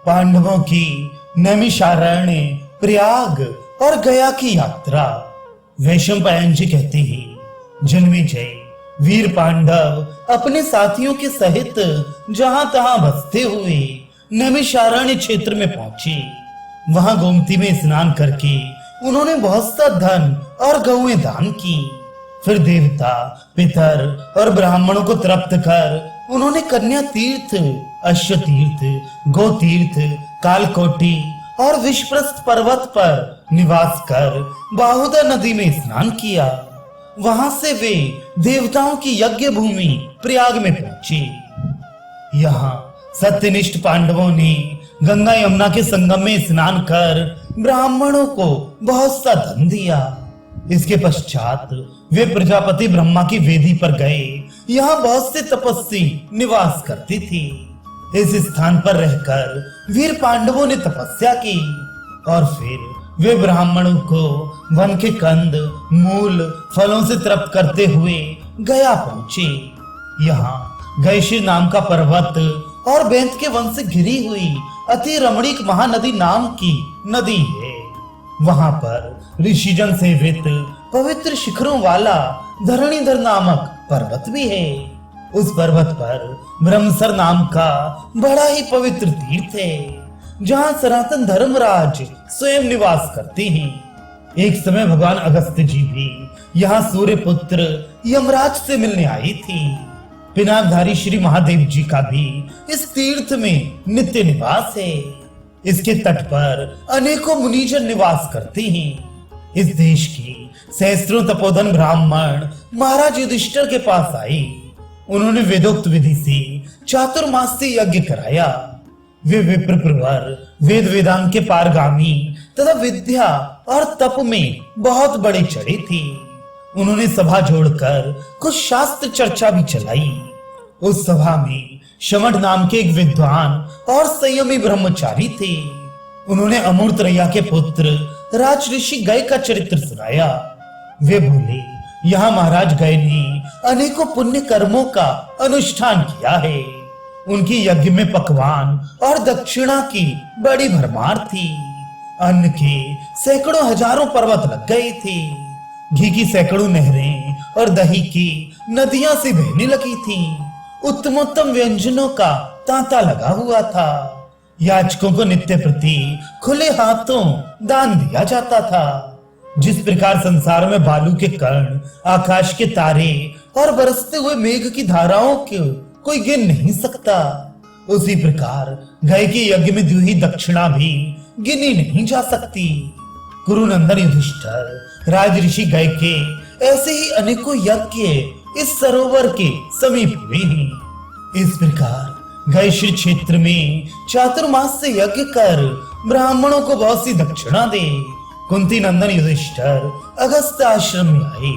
पांडवों की नैमिषारण्य, प्रयाग और गया की यात्रा। वैशंपायन जी कहते हैं, जन्मेजय वीर पांडव अपने साथियों के सहित जहां तहां बसते हुए नैमिषारण्य क्षेत्र में पहुंचे। वहां गोमती में स्नान करके उन्होंने बहुत सा धन और गौएं दान की। फिर देवता, पितर और ब्राह्मणों को तृप्त कर उन्होंने कन्या तीर्थ, अश्व तीर्थ, गो तीर्थ, कालकोटि और विषप्रस्थ पर्वत पर निवास कर बाहुदा नदी में स्नान किया। वहां से वे देवताओं की यज्ञ भूमि प्रयाग में पहुंचे। यहाँ सत्यनिष्ठ पांडवों ने गंगा यमुना के संगम में स्नान कर ब्राह्मणों को बहुत सा धन दिया। इसके पश्चात वे प्रजापति ब्रह्मा की वेदी पर गए। यहाँ बहुत से तपस्वी निवास करते थे। इस स्थान पर रहकर वीर पांडवों ने तपस्या की और फिर वे ब्राह्मणों को वन के कंद, मूल, फलों से तृप्त करते हुए गया पहुंचे। यहाँ गयशीर नाम का पर्वत और बेंत के वन से घिरी हुई अति रमणीक महानदी नाम की नदी है। वहां पर ऋषिजन सेवित पवित्र शिखरों वाला धरणीधर नामक पर्वत भी है। उस पर्वत पर ब्रह्मसर नाम का बड़ा ही पवित्र तीर्थ है, जहां सनातन धर्मराज स्वयं निवास करते हैं। एक समय भगवान अगस्त्य जी भी यहाँ सूर्य पुत्र यमराज से मिलने आई थी। पिनाकधारी श्री महादेव जी का भी इस तीर्थ में नित्य निवास है। इसके तट पर अनेकों मुनिजन निवास करते हैं। इस देश की सहस्त्रों तपोधन ब्राह्मण महाराज युधिष्ठिर के पास आए। उन्होंने वेदोक्त विधि से चातुर्मास्य यज्ञ कराया। वे विप्र प्रवर, वेद वेदांग के पारगामी तथा विद्या और तप में बहुत बड़े चढ़े थे। उन्होंने सभा जोड़कर कुछ शास्त्र चर्चा भी चलाई। उस सभा में शमठ नाम के एक विद्वान और संयमी ब्रह्मचारी थे। उन्होंने अमूर्तरैया के पुत्र राज ऋषि गय का चरित्र सुनाया। वे बोले, यहाँ महाराज गय ने अनेकों पुण्य कर्मों का अनुष्ठान किया है। उनकी यज्ञ में पकवान और दक्षिणा की बड़ी भरमार थी। अन्न के सैकड़ों हजारों पर्वत लग गए थे। घी की सैकड़ों नहरें और दही की नदियां से बहने लगी थीं। उत्तमोत्तम व्यंजनों का तांता लगा हुआ था। याचकों को नित्य प्रति खुले हाथों दान दिया जाता था। जिस प्रकार संसार में बालू के कण, आकाश के तारे और बरसते हुए मेघ की धाराओं को कोई गिन नहीं सकता, उसी प्रकार गय के यज्ञ में दी हुई दक्षिणा भी गिनी नहीं जा सकती। कुरुनंदन युधिष्ठिर राज ऋषि गय के ऐसे ही अनेकों यज्ञ इस सरोवर के समीप हुए हैं। इस प्रकार गयशीर क्षेत्र में चातुर्मास से यज्ञ कर ब्राह्मणों को बहुत सी दक्षिणा दे कुंती नंदन युधिष्ठिर अगस्त्य आश्रम में आए।